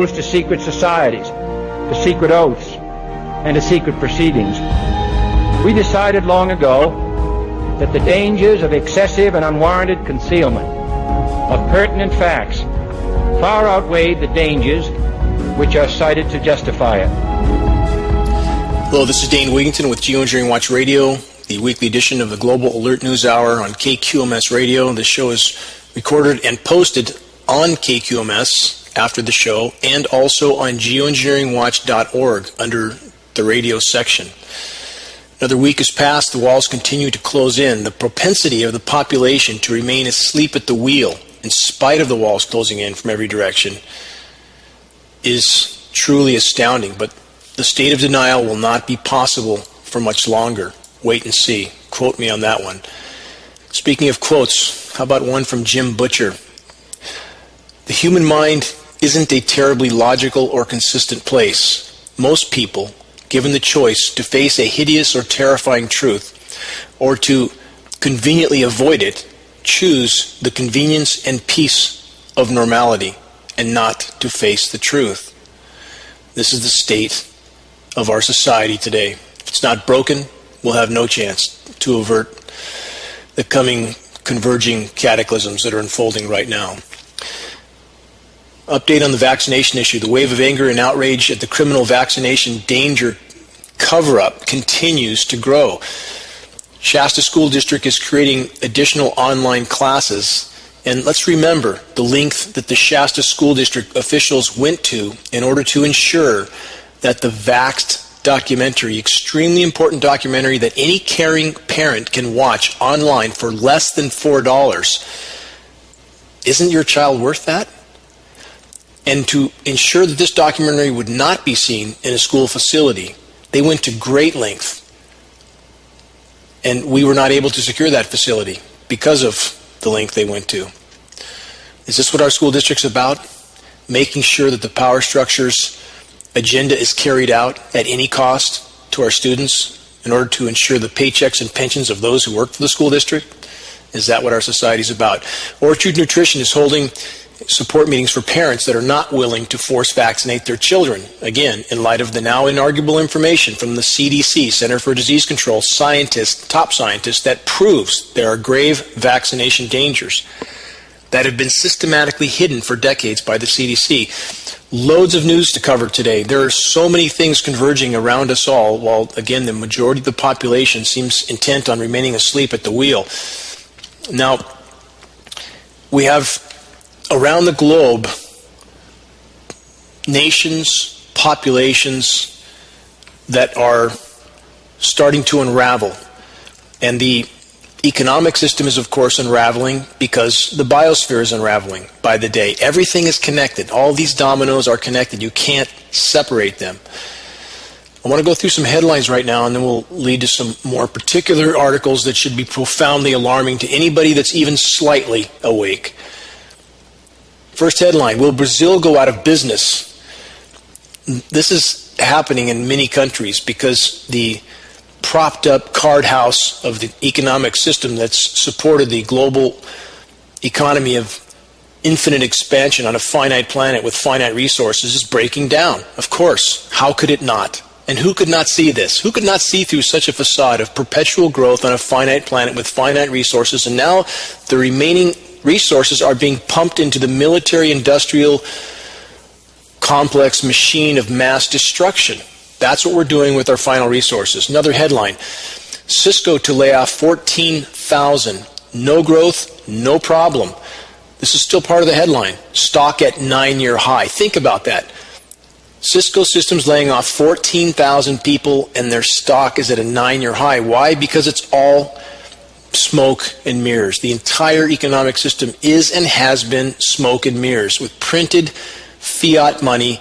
exposed to secret societies, to secret oaths, and to secret proceedings. We decided long ago that the dangers of excessive and unwarranted concealment of pertinent facts far outweighed the dangers which are cited to justify it. Hello, this is Dane Wigington with GeoEngineering Watch Radio, the weekly edition of the Global Alert News Hour on KQMS Radio. This show is recorded and posted on KQMS after the show and also on geoengineeringwatch.org under the radio section. Another week has passed. The walls continue to close in. The propensity of the population to remain asleep at the wheel in spite of the walls closing in from every direction is truly astounding. But the state of denial will not be possible for much longer. Wait and see. Quote me on that one. Speaking of quotes, how about one from Jim Butcher? The human mind isn't a terribly logical or consistent place. Most people, given the choice to face a hideous or terrifying truth or to conveniently avoid it, choose the convenience and peace of normality and not to face the truth. This is the state of our society today. If it's not broken, we'll have no chance to avert the coming converging cataclysms that are unfolding right now. Update on the vaccination issue. The wave of anger and outrage at the criminal vaccination danger cover-up continues to grow. Shasta School District is creating additional online classes. And let's remember the length that the Shasta School District officials went to in order to ensure that the Vaxxed documentary, extremely important documentary that any caring parent can watch online for less than $4. Isn't your child worth that? And to ensure that this documentary would not be seen in a school facility, they went to great length. And we were not able to secure that facility because of the length they went to. Is this what our school district's about? Making sure that the power structure's agenda is carried out at any cost to our students in order to ensure the paychecks and pensions of those who work for the school district? Is that what our society's about? Orchard Nutrition is holding support meetings for parents that are not willing to force vaccinate their children. Again, in light of the now inarguable information from the CDC, Center for Disease Control, top scientists, that proves there are grave vaccination dangers that have been systematically hidden for decades by the CDC. Loads of news to cover today. There are so many things converging around us all, while, again, the majority of the population seems intent on remaining asleep at the wheel. Now, we have around the globe, nations, populations that are starting to unravel. And the economic system is, of course, unraveling because the biosphere is unraveling by the day. Everything is connected. All these dominoes are connected. You can't separate them. I want to go through some headlines right now, and then we'll lead to some more particular articles that should be profoundly alarming to anybody that's even slightly awake. First headline, will Brazil go out of business? This is happening in many countries because the propped up card house of the economic system that's supported the global economy of infinite expansion on a finite planet with finite resources is breaking down. Of course, how could it not? And who could not see this? Who could not see through such a facade of perpetual growth on a finite planet with finite resources? And now the remaining resources are being pumped into the military-industrial complex machine of mass destruction. That's what we're doing with our final resources. Another headline, Cisco to lay off 14,000. No growth, no problem. This is still part of the headline. Stock at 9-year high. Think about that. Cisco Systems laying off 14,000 people and their stock is at a 9-year high. Why? Because it's all smoke and mirrors. The entire economic system is and has been smoke and mirrors with printed fiat money,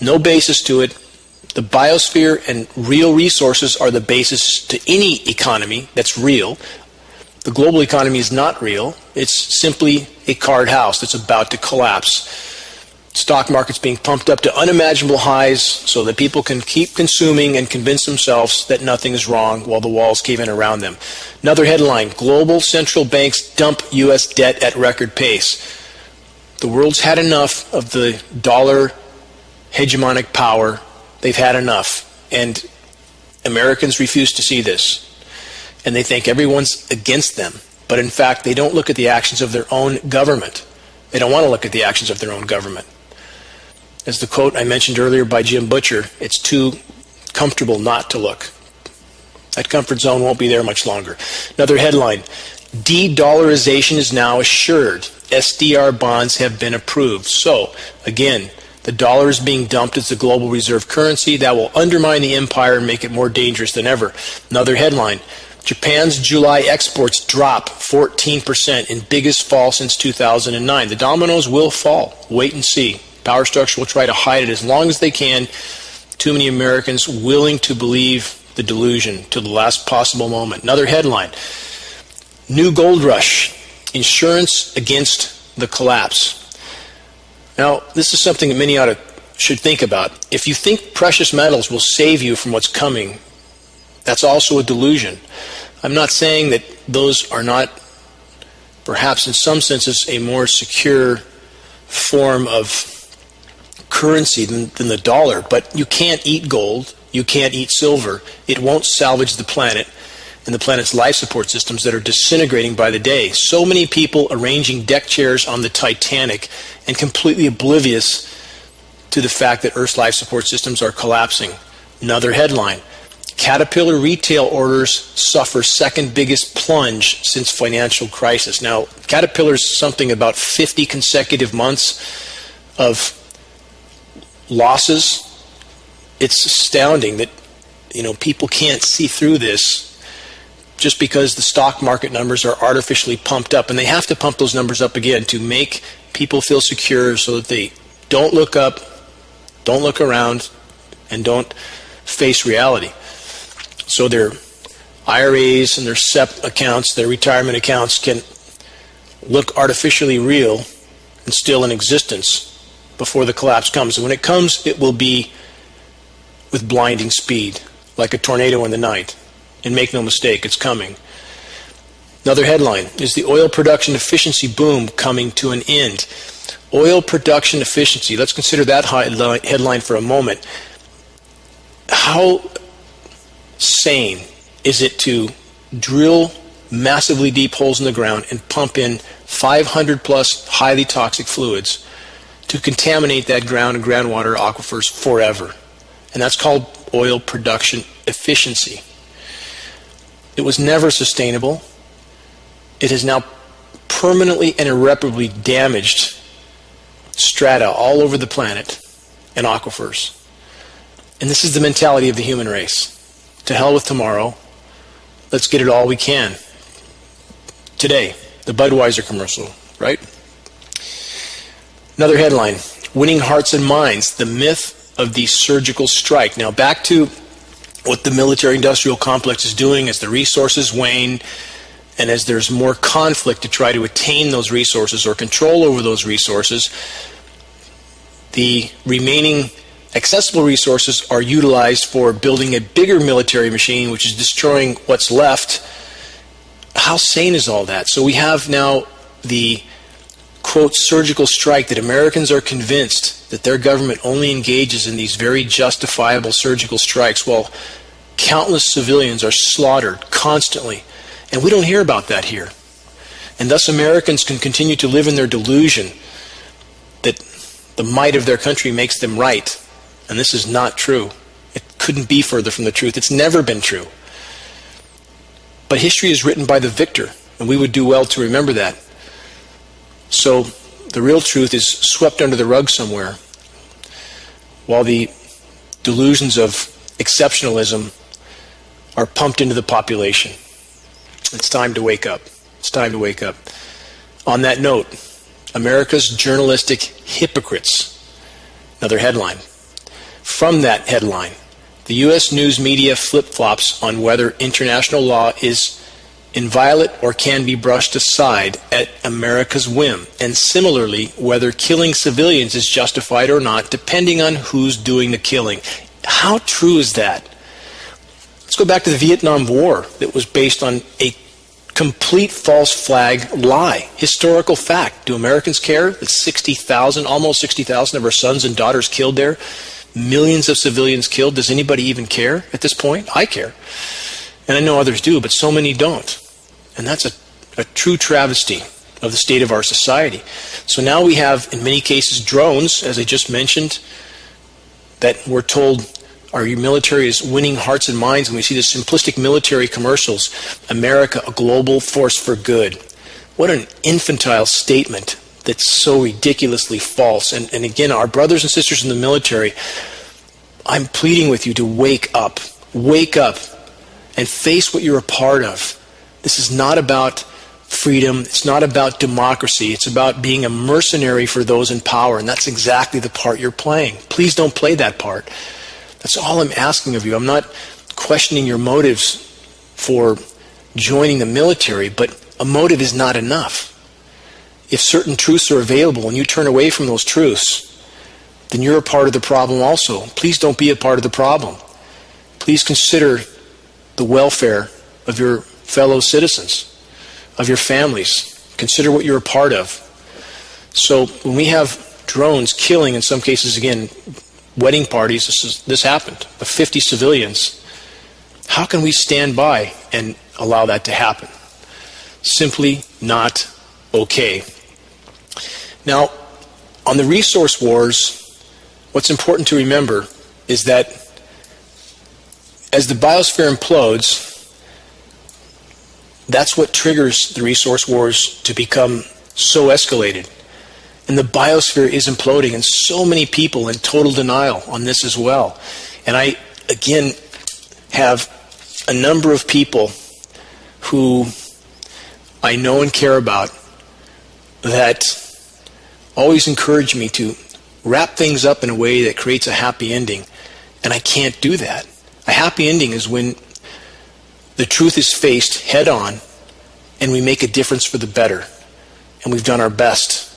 no basis to it. The biosphere and real resources are the basis to any economy that's real. The global economy is not real. It's simply a card house that's about to collapse. Stock market's being pumped up to unimaginable highs so that people can keep consuming and convince themselves that nothing is wrong while the walls cave in around them. Another headline, global central banks dump U.S. debt at record pace. The world's had enough of the dollar hegemonic power. They've had enough. And Americans refuse to see this. And they think everyone's against them. But in fact, they don't look at the actions of their own government. They don't want to look at the actions of their own government. As the quote I mentioned earlier by Jim Butcher, it's too comfortable not to look. That comfort zone won't be there much longer. Another headline, de-dollarization is now assured. SDR bonds have been approved. So, again, the dollar is being dumped as the global reserve currency. That will undermine the empire and make it more dangerous than ever. Another headline, Japan's July exports drop 14% in biggest fall since 2009. The dominoes will fall. Wait and see. Power structure will try to hide it as long as they can. Too many Americans willing to believe the delusion to the last possible moment. Another headline, new gold rush, insurance against the collapse. Now, this is something that many should think about. If you think precious metals will save you from what's coming, that's also a delusion. I'm not saying that those are not, perhaps in some senses, a more secure form of currency than the dollar, but you can't eat gold, you can't eat silver. It won't salvage the planet and the planet's life support systems that are disintegrating by the day. So many people arranging deck chairs on the Titanic and completely oblivious to the fact that Earth's life support systems are collapsing. Another headline, Caterpillar retail orders suffer second biggest plunge since financial crisis. Now, Caterpillar's something about 50 consecutive months of losses. It's astounding that people can't see through this just because the stock market numbers are artificially pumped up, and they have to pump those numbers up again to make people feel secure so that they don't look up, don't look around, and don't face reality. So their IRAs and their SEP accounts, their retirement accounts can look artificially real and still in existence before the collapse comes. And when it comes, it will be with blinding speed, like a tornado in the night. And make no mistake, it's coming. Another headline, is the oil production efficiency boom coming to an end? Oil production efficiency, let's consider that headline for a moment. How sane is it to drill massively deep holes in the ground and pump in 500 plus highly toxic fluids to contaminate that ground and groundwater aquifers forever? And that's called oil production efficiency. It was never sustainable. It has now permanently and irreparably damaged strata all over the planet and aquifers. And this is the mentality of the human race. To hell with tomorrow. Let's get it all we can. Today, the Budweiser commercial, right? Another headline, winning hearts and minds, the myth of the surgical strike. Now back to what the military-industrial complex is doing as the resources wane and as there's more conflict to try to attain those resources or control over those resources. The remaining accessible resources are utilized for building a bigger military machine, which is destroying what's left. How sane is all that? So we have now the, quote, surgical strike that Americans are convinced that their government only engages in these very justifiable surgical strikes while countless civilians are slaughtered constantly. And we don't hear about that here. And thus Americans can continue to live in their delusion that the might of their country makes them right. And this is not true. It couldn't be further from the truth. It's never been true. But history is written by the victor, and we would do well to remember that. So the real truth is swept under the rug somewhere, while the delusions of exceptionalism are pumped into the population. It's time to wake up. It's time to wake up. On that note, America's journalistic hypocrites. Another headline. From that headline, the U.S. news media flip-flops on whether international law is inviolate or can be brushed aside at America's whim, and similarly, whether killing civilians is justified or not, depending on who's doing the killing. How true is that? Let's go back to the Vietnam War that was based on a Complete false flag lie. Historical fact. Do Americans care that 60,000, almost 60,000 of our sons and daughters killed there? Millions of civilians killed. Does anybody even care at this point? I care. And I know others do, but so many don't. And that's a true travesty of the state of our society. So now we have, in many cases, drones, as I just mentioned, that we're told our military is winning hearts and minds, and we see the simplistic military commercials, America, a global force for good. What an infantile statement that's so ridiculously false. And again, our brothers and sisters in the military, I'm pleading with you to wake up. Wake up and face what you're a part of. This is not about freedom. It's not about democracy. It's about being a mercenary for those in power, and that's exactly the part you're playing. Please don't play that part. That's all I'm asking of you. I'm not questioning your motives for joining the military, but a motive is not enough. If certain truths are available and you turn away from those truths, then you're a part of the problem also. Please don't be a part of the problem. Please consider the welfare of your fellow citizens, of your families. Consider what you're a part of. So when we have drones killing, in some cases, again, wedding parties, this happened, of 50 civilians, how can we stand by and allow that to happen? Simply not okay. Now, on the resource wars, what's important to remember is that as the biosphere implodes, that's what triggers the resource wars to become so escalated. And the biosphere is imploding, and so many people in total denial on this as well. And I, again, have a number of people who I know and care about that always encourage me to wrap things up in a way that creates a happy ending. And I can't do that. A happy ending is when the truth is faced head on and we make a difference for the better. And we've done our best.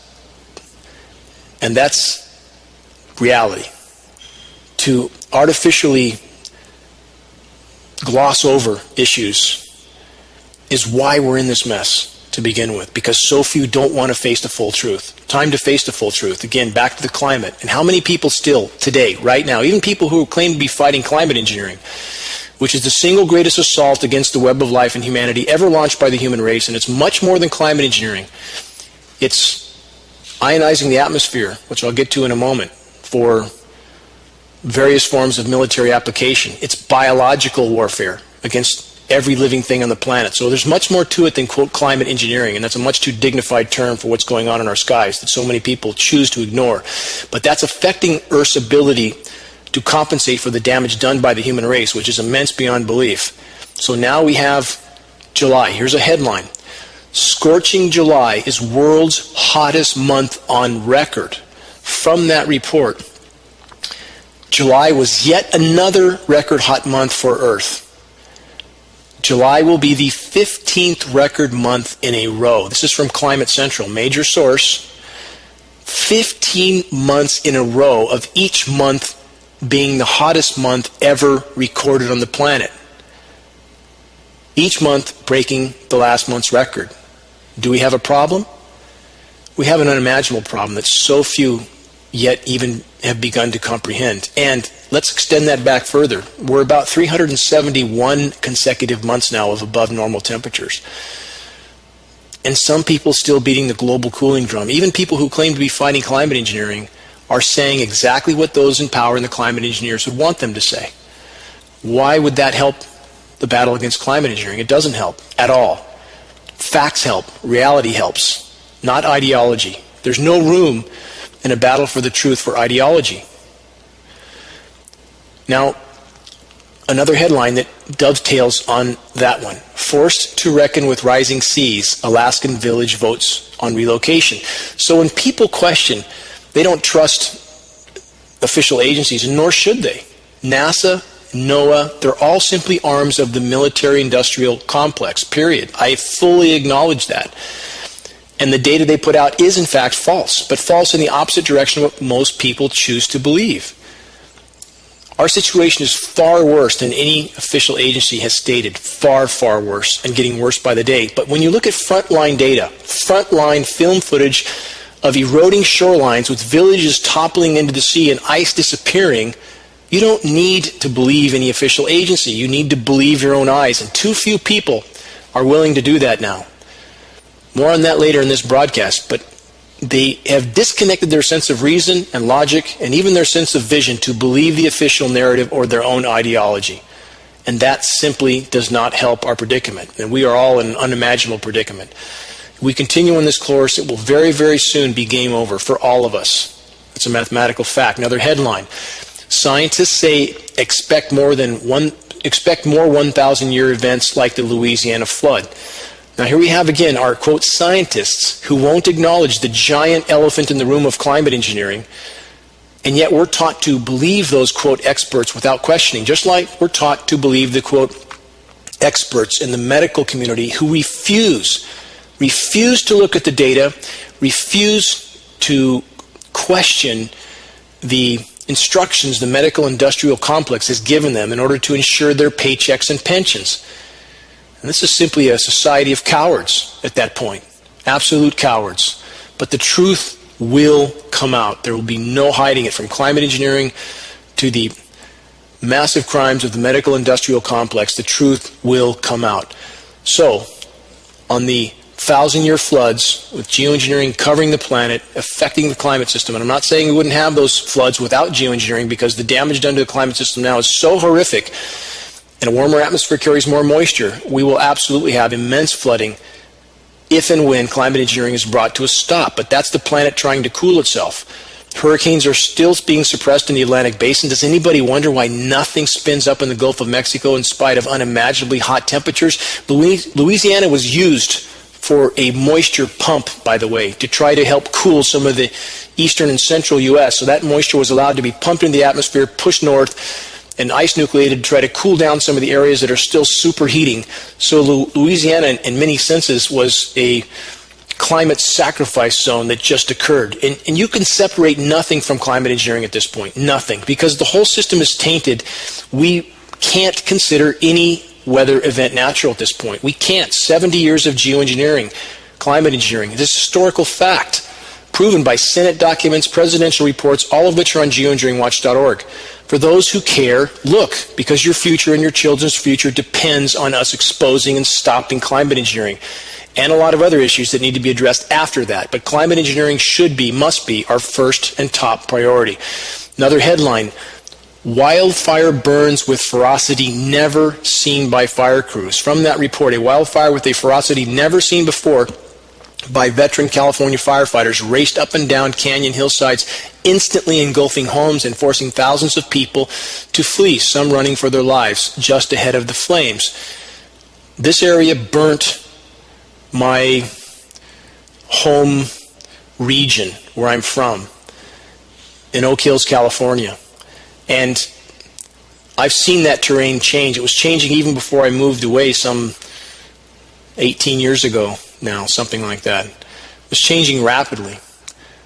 And that's reality. To artificially gloss over issues is why we're in this mess to begin with, because so few don't want to face the full truth. Time to face the full truth. Again, back to the climate. And how many people still today, right now, even people who claim to be fighting climate engineering, which is the single greatest assault against the web of life and humanity ever launched by the human race, and it's much more than climate engineering. It's ionizing the atmosphere, which I'll get to in a moment, for various forms of military application. It's biological warfare against every living thing on the planet. So there's much more to it than, quote, climate engineering, and that's a much too dignified term for what's going on in our skies that so many people choose to ignore. But that's affecting Earth's ability to compensate for the damage done by the human race, which is immense beyond belief. So now we have July. Here's a headline. Scorching July is world's hottest month on record. From that report, July was yet another record hot month for Earth. July will be the 15th record month in a row. This is from Climate Central, major source. 15 months in a row of each month being the hottest month ever recorded on the planet. Each month breaking the last month's record. Do we have a problem? We have an unimaginable problem that so few yet even have begun to comprehend. And let's extend that back further. We're about 371 consecutive months now of above normal temperatures. And some people still beating the global cooling drum. Even people who claim to be fighting climate engineering are saying exactly what those in power and the climate engineers would want them to say. Why would that help the battle against climate engineering? It doesn't help at all. Facts help. Reality helps. Not ideology. There's no room in a battle for the truth for ideology. Now, another headline that dovetails on that one. Forced to reckon with rising seas, Alaskan village votes on relocation. So when people question, they don't trust official agencies, and nor should they. NASA, NOAA, they're all simply arms of the military-industrial complex, period. I fully acknowledge that. And the data they put out is, in fact, false, but false in the opposite direction of what most people choose to believe. Our situation is far worse than any official agency has stated, far, far worse, and getting worse by the day. But when you look at frontline data, frontline film footage of eroding shorelines with villages toppling into the sea and ice disappearing, you don't need to believe any official agency. You need to believe your own eyes, and too few people are willing to do that now. More on that later in this broadcast, but they have disconnected their sense of reason and logic and even their sense of vision to believe the official narrative or their own ideology. And that simply does not help our predicament. And we are all in an unimaginable predicament. If we continue on this course, it will very, very soon be game over for all of us. It's a mathematical fact. Another headline. Scientists say expect more 1,000-year events like the Louisiana flood. Now here we have again our, quote, scientists who won't acknowledge the giant elephant in the room of climate engineering, and yet we're taught to believe those, quote, experts without questioning, just like we're taught to believe the, quote, experts in the medical community who refuse to look at the data, refuse to question the instructions the medical industrial complex has given them in order to ensure their paychecks and pensions. And this is simply a society of cowards at that point, absolute cowards. But the truth will come out. There will be no hiding it, from climate engineering to the massive crimes of the medical industrial complex. The truth will come out. So, on the 1,000-year floods, with geoengineering covering the planet, affecting the climate system, and I'm not saying we wouldn't have those floods without geoengineering, because the damage done to the climate system now is so horrific, and a warmer atmosphere carries more moisture, we will absolutely have immense flooding if and when climate engineering is brought to a stop. But that's the planet trying to cool itself. Hurricanes are still being suppressed in the Atlantic Basin. Does anybody wonder why nothing spins up in the Gulf of Mexico in spite of unimaginably hot temperatures? Louisiana was used for a moisture pump, by the way, to try to help cool some of the eastern and central U.S. So that moisture was allowed to be pumped into the atmosphere, pushed north, and ice nucleated to try to cool down some of the areas that are still superheating. So Louisiana, in many senses, was a climate sacrifice zone that just occurred. And you can separate nothing from climate engineering at this point, nothing, because the whole system is tainted. We can't consider any weather event natural at this point. We can't. 70 years of geoengineering, climate engineering, this historical fact, proven by Senate documents, presidential reports, all of which are on geoengineeringwatch.org. For those who care, look, because your future and your children's future depends on us exposing and stopping climate engineering, and a lot of other issues that need to be addressed after that. But climate engineering must be our first and top priority. Another headline, wildfire burns with ferocity never seen by fire crews. From that report, a wildfire with a ferocity never seen before by veteran California firefighters raced up and down canyon hillsides, instantly engulfing homes and forcing thousands of people to flee, some running for their lives just ahead of the flames. This area burnt my home region where I'm from, in Oak Hills, California. And I've seen that terrain change. It was changing even before I moved away some 18 years ago now, something like that. It was changing rapidly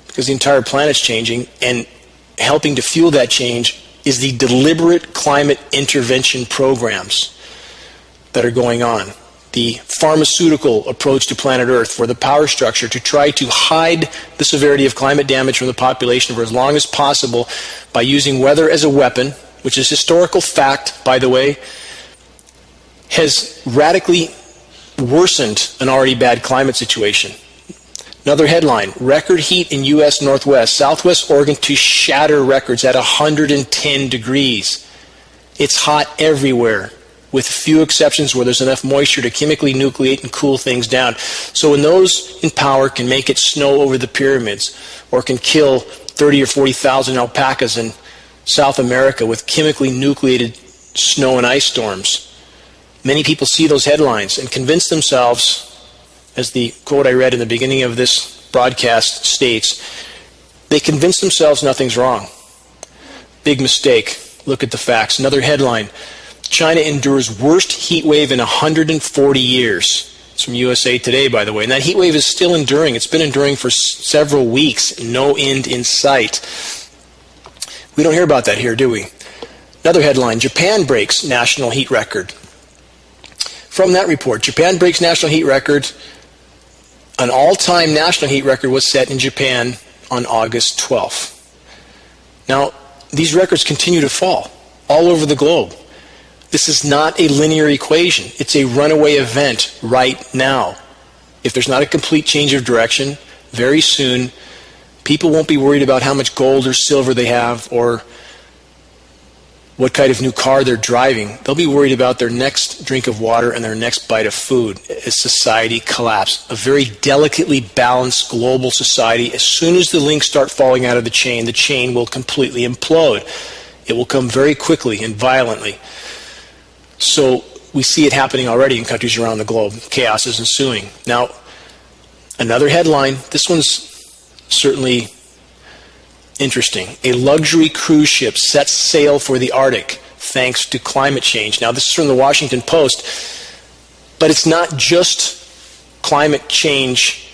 because the entire planet's changing, and helping to fuel that change is the deliberate climate intervention programs that are going on. The pharmaceutical approach to planet Earth for the power structure to try to hide the severity of climate damage from the population for as long as possible by using weather as a weapon, which is historical fact, by the way, has radically worsened an already bad climate situation. Another headline, record heat in U.S. Northwest, Southwest Oregon to shatter records at 110 degrees. It's hot everywhere, with few exceptions where there's enough moisture to chemically nucleate and cool things down. So when those in power can make it snow over the pyramids, or can kill 30 or 40,000 alpacas in South America with chemically nucleated snow and ice storms, many people see those headlines and convince themselves, as the quote I read in the beginning of this broadcast states, they convince themselves nothing's wrong. Big mistake. Look at the facts. Another headline, China endures worst heat wave in 140 years. It's from USA Today, by the way. And that heat wave is still enduring. It's been enduring for several weeks. No end in sight. We don't hear about that here, do we? Another headline, Japan breaks national heat record. From that report, Japan breaks national heat record. An all-time national heat record was set in Japan on August 12th. Now, these records continue to fall all over the globe. This is not a linear equation. It's a runaway event right now. If there's not a complete change of direction, very soon, people won't be worried about how much gold or silver they have or what kind of new car they're driving. They'll be worried about their next drink of water and their next bite of food as society collapses. A very delicately balanced global society, as soon as the links start falling out of the chain will completely implode. It will come very quickly and violently. So we see it happening already in countries around the globe. Chaos is ensuing. Now, another headline, this one's certainly interesting. A luxury cruise ship sets sail for the Arctic thanks to climate change. Now, this is from the Washington Post, but it's not just climate change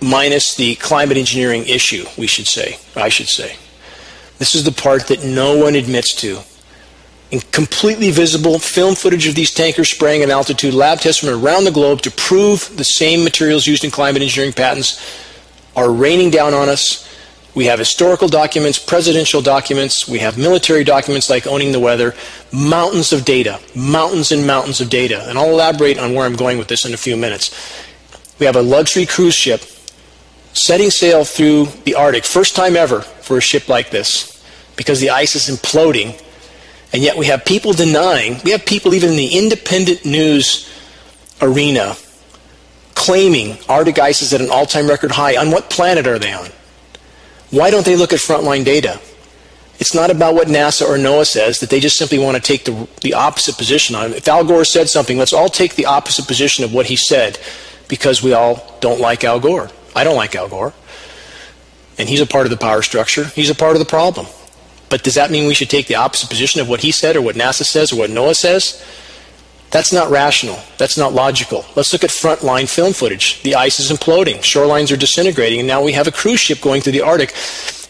minus the climate engineering issue, I should say. This is the part that no one admits to. In completely visible film footage of these tankers spraying at altitude, lab tests from around the globe to prove the same materials used in climate engineering patents are raining down on us. We have historical documents, presidential documents, we have military documents like owning the weather, mountains of data, mountains and mountains of data. And I'll elaborate on where I'm going with this in a few minutes. We have a luxury cruise ship setting sail through the Arctic, first time ever for a ship like this, because the ice is imploding. And yet we have people denying, we have people even in the independent news arena claiming Arctic ice is at an all-time record high. On what planet are they on? Why don't they look at frontline data? It's not about what NASA or NOAA says, that they just simply want to take the opposite position on it. If Al Gore said something, let's all take the opposite position of what he said, because we all don't like Al Gore. I don't like Al Gore. And he's a part of the power structure. He's a part of the problem. But does that mean we should take the opposite position of what he said or what NASA says or what NOAA says? That's not rational. That's not logical. Let's look at frontline film footage. The ice is imploding. Shorelines are disintegrating. And now we have a cruise ship going through the Arctic.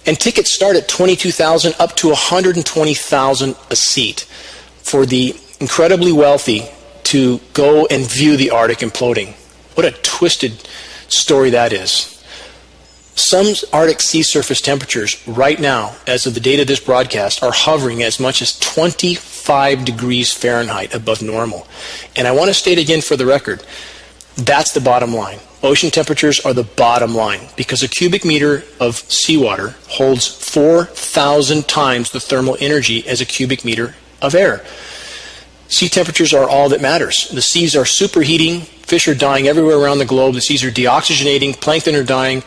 And tickets start at $22,000 up to $120,000 a seat for the incredibly wealthy to go and view the Arctic imploding. What a twisted story that is. Some Arctic sea surface temperatures right now, as of the date of this broadcast, are hovering as much as 25 degrees Fahrenheit above normal. And I want to state again for the record, that's the bottom line. Ocean temperatures are the bottom line, because a cubic meter of seawater holds 4,000 times the thermal energy as a cubic meter of air. Sea temperatures are all that matters. The seas are superheating, fish are dying everywhere around the globe, the seas are deoxygenating, plankton are dying.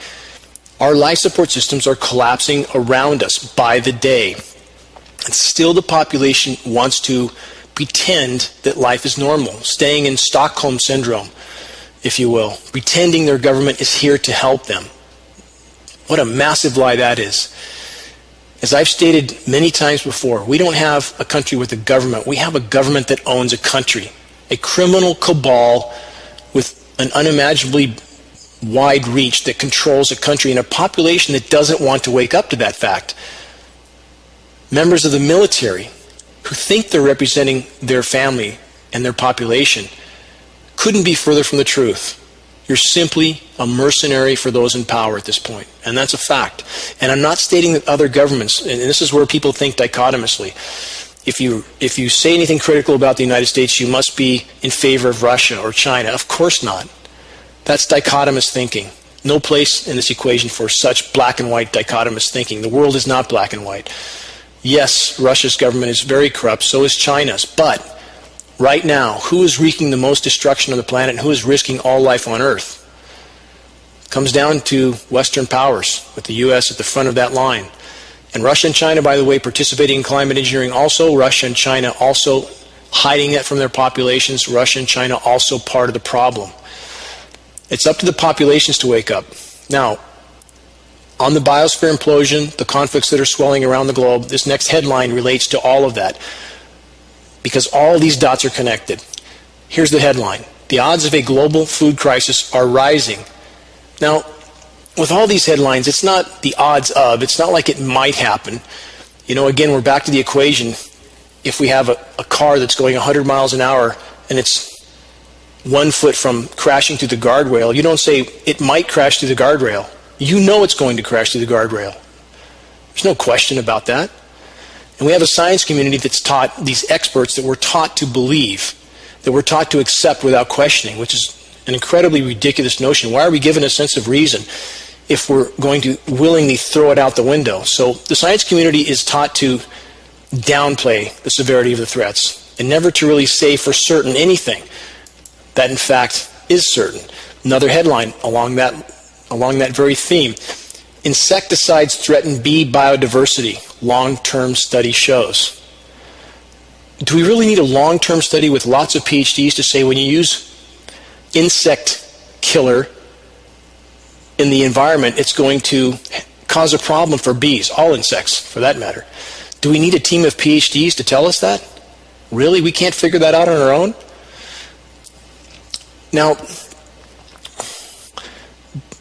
Our life support systems are collapsing around us by the day. And still the population wants to pretend that life is normal, staying in Stockholm Syndrome, if you will, pretending their government is here to help them. What a massive lie that is. As I've stated many times before, we don't have a country with a government. We have a government that owns a country, a criminal cabal with an unimaginably wide reach that controls a country and a population that doesn't want to wake up to that fact. Members of the military who think they're representing their family and their population couldn't be further from the truth. You're simply a mercenary for those in power at this point, and that's a fact. And I'm not stating that other governments, and this is where people think dichotomously, if you say anything critical about the United States, you must be in favor of Russia or China. Of course not. That's dichotomous thinking. No place in this equation for such black and white dichotomous thinking. The world is not black and white. Yes, Russia's government is very corrupt, so is China's. But right now, who is wreaking the most destruction on the planet and who is risking all life on Earth? It comes down to Western powers, with the U.S. at the front of that line. And Russia and China, by the way, participating in climate engineering also. Russia and China also hiding it from their populations. Russia and China also part of the problem. It's up to the populations to wake up. Now, on the biosphere implosion, the conflicts that are swelling around the globe, this next headline relates to all of that, because all these dots are connected. Here's the headline. The odds of a global food crisis are rising. Now, with all these headlines, it's not the odds of, it's not like it might happen. You know, again, we're back to the equation. If we have a car that's going 100 miles an hour and it's 1 foot from crashing through the guardrail, you don't say it might crash through the guardrail. You know it's going to crash through the guardrail. There's no question about that. And we have a science community that's taught, these experts that we're taught to believe, that we're taught to accept without questioning, which is an incredibly ridiculous notion. Why are we given a sense of reason if we're going to willingly throw it out the window? So the science community is taught to downplay the severity of the threats and never to really say for certain anything that in fact is certain. Another headline along that very theme: insecticides threaten bee biodiversity, long-term study shows. Do we really need a long-term study with lots of PhDs to say when you use insect killer in the environment, it's going to cause a problem for bees, all insects for that matter? Do we need a team of PhDs to tell us that? Really? We can't figure that out on our own? Now,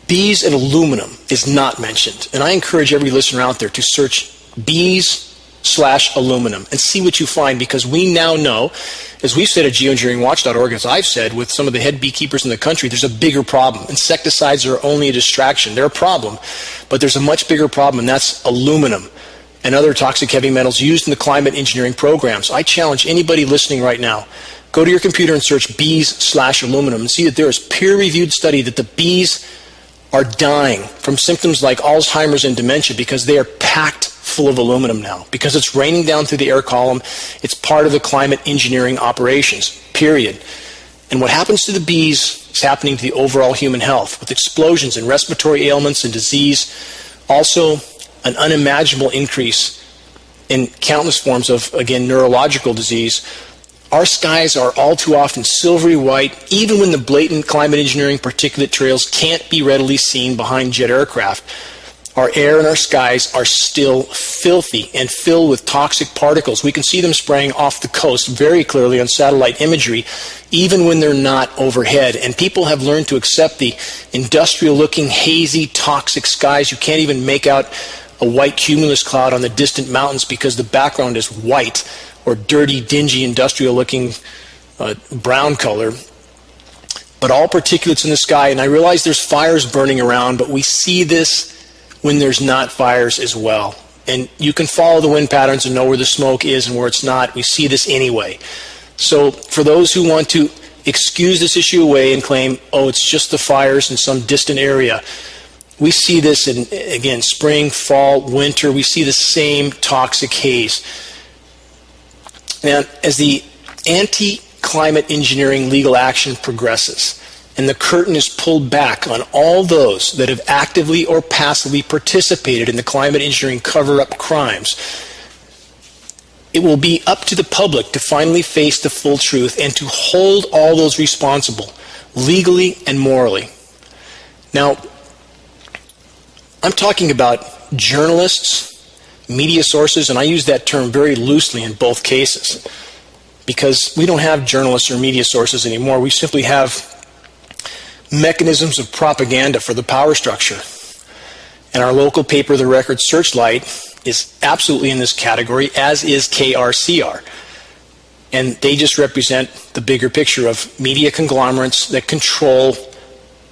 bees and aluminum is not mentioned. And I encourage every listener out there to search bees/aluminum and see what you find, because we now know, as we've said at GeoEngineeringWatch.org, as I've said with some of the head beekeepers in the country, there's a bigger problem. Insecticides are only a distraction. They're a problem, but there's a much bigger problem, and that's aluminum and other toxic heavy metals used in the climate engineering programs. I challenge anybody listening right now, go to your computer and search bees/aluminum and see that there is peer-reviewed study that the bees are dying from symptoms like Alzheimer's and dementia because they are packed full of aluminum now, because it's raining down through the air column. It's part of the climate engineering operations, period. And what happens to the bees is happening to the overall human health, with explosions in respiratory ailments and disease, also an unimaginable increase in countless forms of, again, neurological disease. Our skies are all too often silvery white, even when the blatant climate engineering particulate trails can't be readily seen behind jet aircraft. Our air and our skies are still filthy and filled with toxic particles. We can see them spraying off the coast very clearly on satellite imagery, even when they're not overhead. And people have learned to accept the industrial-looking, hazy, toxic skies. You can't even make out a white cumulus cloud on the distant mountains because the background is white, or dirty, dingy, industrial-looking brown color. But all particulates in the sky, and I realize there's fires burning around, but we see this when there's not fires as well. And you can follow the wind patterns and know where the smoke is and where it's not. We see this anyway. So for those who want to excuse this issue away and claim, oh, it's just the fires in some distant area, we see this in, again, spring, fall, winter. We see the same toxic haze. Now, as the anti-climate engineering legal action progresses and the curtain is pulled back on all those that have actively or passively participated in the climate engineering cover-up crimes, it will be up to the public to finally face the full truth and to hold all those responsible, legally and morally. Now, I'm talking about journalists, media sources, and I use that term very loosely in both cases, because we don't have journalists or media sources anymore. We simply have mechanisms of propaganda for the power structure. And our local paper, the Record Searchlight, is absolutely in this category, as is KRCR. And they just represent the bigger picture of media conglomerates that control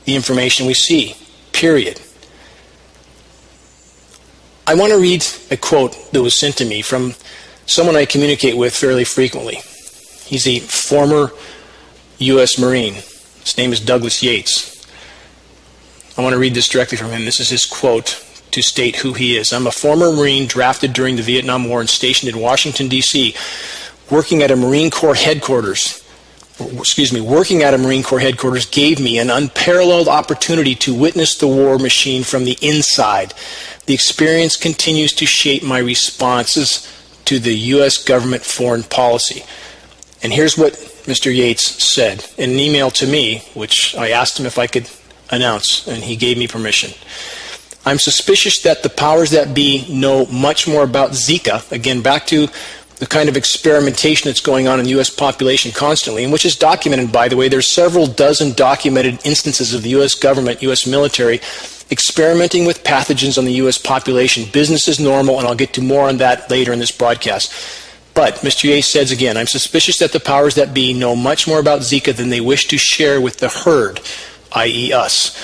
the information we see, period. I want to read a quote that was sent to me from someone I communicate with fairly frequently. He's a former U.S. Marine. His name is Douglas Yates. I want to read this directly from him. This is his quote to state who he is. I'm a former Marine drafted during the Vietnam War and stationed in Washington, D.C., working at a Marine Corps headquarters gave me an unparalleled opportunity to witness the war machine from the inside. The experience continues to shape my responses to the U.S. government foreign policy. And here's what Mr. Yates said in an email to me, which I asked him if I could announce, and he gave me permission. I'm suspicious that the powers that be know much more about Zika, again, back to the kind of experimentation that's going on in the U.S. population constantly, and which is documented, by the way. There's several dozen documented instances of the U.S. government, U.S. military, experimenting with pathogens on the U.S. population. Business as normal, and I'll get to more on that later in this broadcast. But Mr. Ye says again, I'm suspicious that the powers that be know much more about Zika than they wish to share with the herd, i.e. us.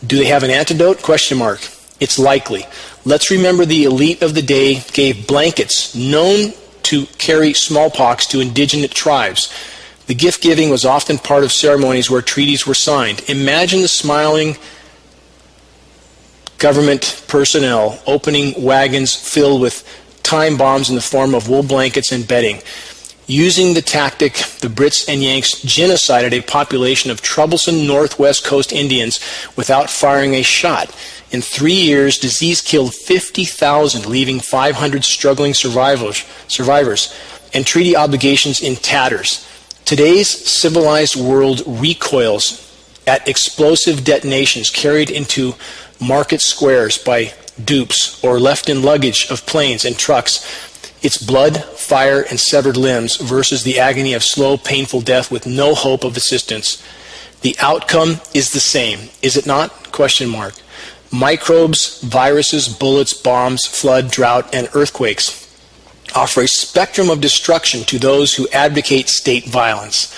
Do they have an antidote? Question mark. It's likely. Let's remember the elite of the day gave blankets known to carry smallpox to indigenous tribes. The gift giving was often part of ceremonies where treaties were signed. Imagine the smiling government personnel opening wagons filled with time bombs in the form of wool blankets and bedding. Using the tactic, the Brits and Yanks genocided a population of troublesome Northwest Coast Indians without firing a shot. In 3 years, disease killed 50,000, leaving 500 struggling survivors, and treaty obligations in tatters. Today's civilized world recoils at explosive detonations carried into market squares by dupes or left in luggage of planes and trucks. It's blood, fire, and severed limbs versus the agony of slow, painful death with no hope of assistance. The outcome is the same, is it not? Question mark. Microbes, viruses, bullets, bombs, flood, drought, and earthquakes offer a spectrum of destruction to those who advocate state violence.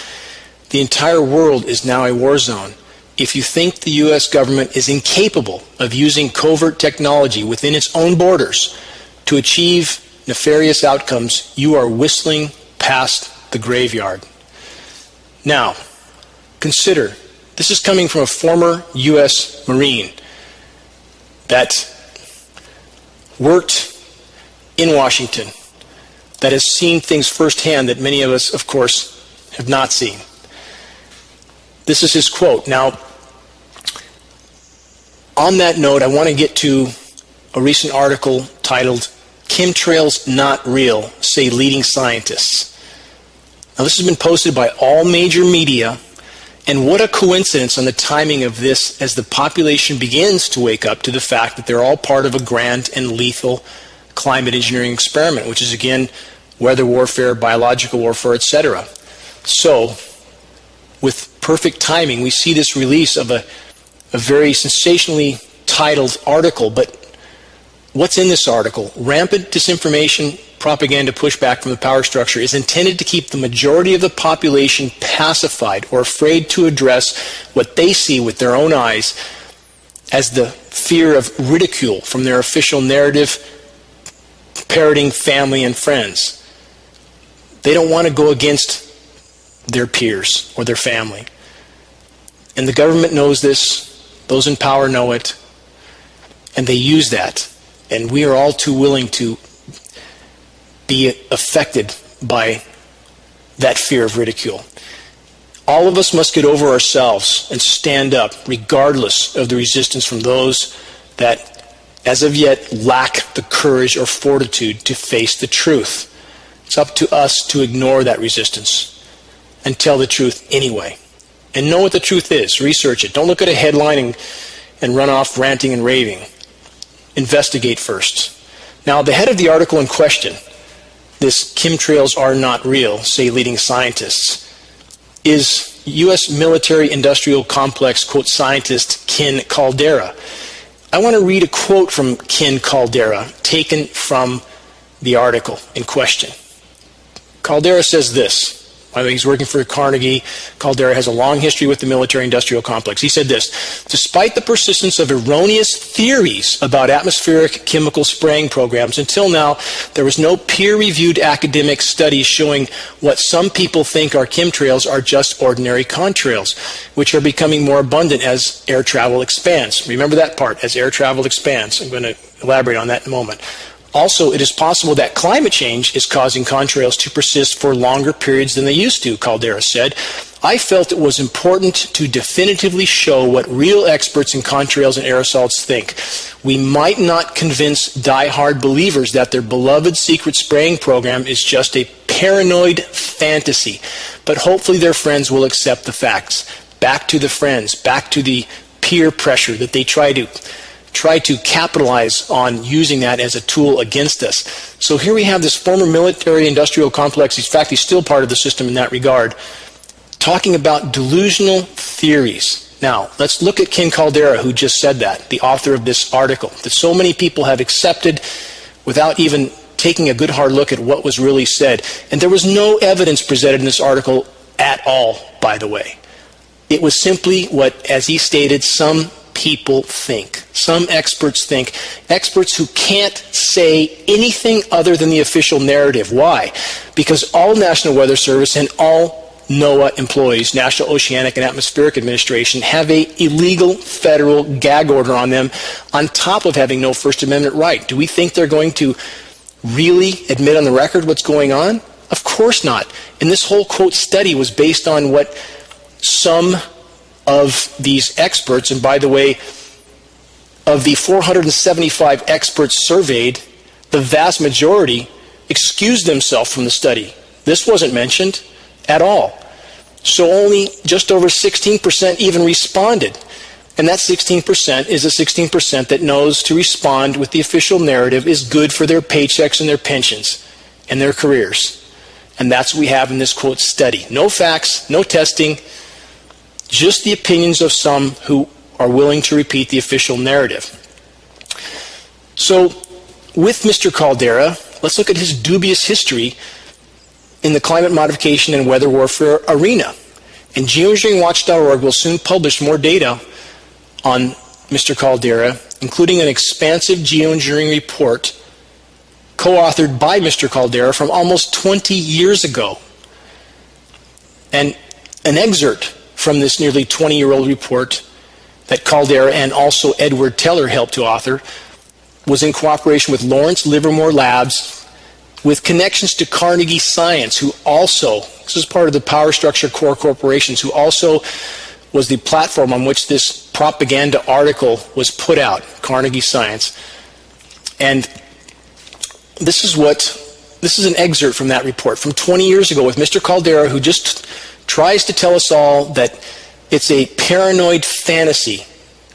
The entire world is now a war zone. If you think the U.S. government is incapable of using covert technology within its own borders to achieve nefarious outcomes, you are whistling past the graveyard. Now, consider, this is coming from a former U.S. Marine that worked in Washington, that has seen things firsthand that many of us, of course, have not seen. This is his quote. Now, on that note, I want to get to a recent article titled, "Chemtrails Not Real, Say Leading Scientists." Now, this has been posted by all major media, and what a coincidence on the timing of this as the population begins to wake up to the fact that they're all part of a grand and lethal climate engineering experiment, which is, again, weather warfare, biological warfare, etc. So, with perfect timing, we see this release of a very sensationally titled article. But what's in this article? Rampant disinformation, propaganda, pushback from the power structure is intended to keep the majority of the population pacified or afraid to address what they see with their own eyes as the fear of ridicule from their official narrative parroting family and friends. They don't want to go against their peers or their family. And the government knows this, those in power know it, and they use that. And we are all too willing to be affected by that fear of ridicule. All of us must get over ourselves and stand up, regardless of the resistance from those that, as of yet, lack the courage or fortitude to face the truth. It's up to us to ignore that resistance and tell the truth anyway. And know what the truth is. Research it. Don't look at a headline and run off ranting and raving. Investigate first. Now, the head of the article in question, this "Chemtrails Are Not Real, Say Leading Scientists," is U.S. military industrial complex, quote, scientist Ken Caldera. I want to read a quote from Ken Caldera taken from the article in question. Caldera says this. By the way, he's working for Carnegie. Caldera has a long history with the military-industrial complex. He said this: "Despite the persistence of erroneous theories about atmospheric chemical spraying programs, until now, there was no peer-reviewed academic study showing what some people think are chemtrails are just ordinary contrails, which are becoming more abundant as air travel expands." Remember that part, as air travel expands. I'm going to elaborate on that in a moment. Also, it is possible that climate change is causing contrails to persist for longer periods than they used to, Caldera said. "I felt it was important to definitively show what real experts in contrails and aerosols think. We might not convince die-hard believers that their beloved secret spraying program is just a paranoid fantasy, but hopefully their friends will accept the facts." Back to the friends, back to the peer pressure that they try to capitalize on, using that as a tool against us. So here we have this former military-industrial complex. In fact, he's still part of the system in that regard, talking about delusional theories. Now, let's look at Ken Caldera, who just said that, the author of this article, that so many people have accepted without even taking a good hard look at what was really said. And there was no evidence presented in this article at all, by the way. It was simply what, as he stated, some people think. Some experts think. Experts who can't say anything other than the official narrative. Why? Because all National Weather Service and all NOAA employees, National Oceanic and Atmospheric Administration, have an illegal federal gag order on them on top of having no First Amendment right. Do we think they're going to really admit on the record what's going on? Of course not. And this whole, quote, study was based on what some of these experts, and by the way, of the 475 experts surveyed, the vast majority excused themselves from the study. This wasn't mentioned at all. So only just over 16% even responded. And that 16% is a 16% that knows to respond with the official narrative is good for their paychecks and their pensions and their careers. And that's what we have in this, quote, study. No facts, no testing, just the opinions of some who are willing to repeat the official narrative. So, with Mr. Caldera, let's look at his dubious history in the climate modification and weather warfare arena. And GeoEngineeringWatch.org will soon publish more data on Mr. Caldera, including an expansive geoengineering report co-authored by Mr. Caldera from almost 20 years ago. And an excerpt from this nearly 20-year-old report that Caldera and also Edward Teller helped to author was in cooperation with Lawrence Livermore Labs, with connections to Carnegie Science, who also, this is part of the Power Structure Core Corporations, who also was the platform on which this propaganda article was put out, Carnegie Science. And this is an excerpt from that report from 20 years ago with Mr. Caldera, who just tries to tell us all that it's a paranoid fantasy,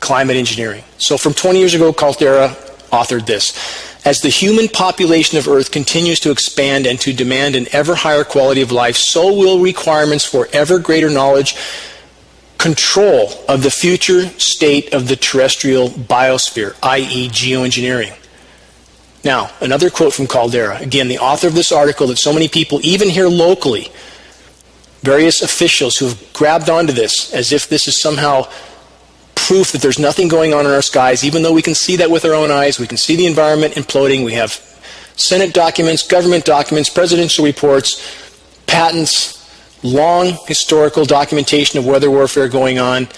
climate engineering. So from 20 years ago, Caldera authored this. As the human population of Earth continues to expand and to demand an ever higher quality of life, so will requirements for ever greater knowledge, control of the future state of the terrestrial biosphere, i.e. geoengineering. Now, another quote from Caldera, again, the author of this article that so many people, even here locally, various officials who have grabbed onto this as if this is somehow proof that there's nothing going on in our skies, even though we can see that with our own eyes. We can see the environment imploding. We have Senate documents, government documents, presidential reports, patents, long historical documentation of weather warfare going on.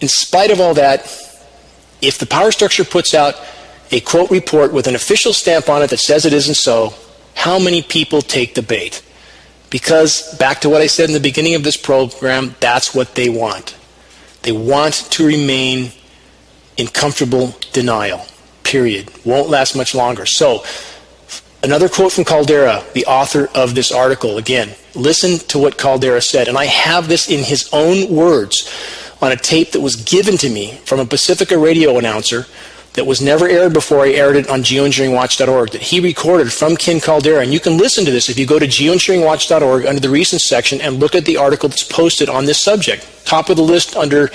In spite of all that, if the power structure puts out a quote report with an official stamp on it that says it isn't so, how many people take the bait? Because, back to what I said in the beginning of this program, that's what they want. They want to remain in comfortable denial, period. Won't last much longer. So, another quote from Caldera, the author of this article. Again, listen to what Caldera said. And I have this in his own words on a tape that was given to me from a Pacifica radio announcer that was never aired before. I aired it on GeoEngineeringWatch.org, that he recorded from Ken Caldera. And you can listen to this if you go to GeoEngineeringWatch.org under the Recent section and look at the article that's posted on this subject. Top of the list under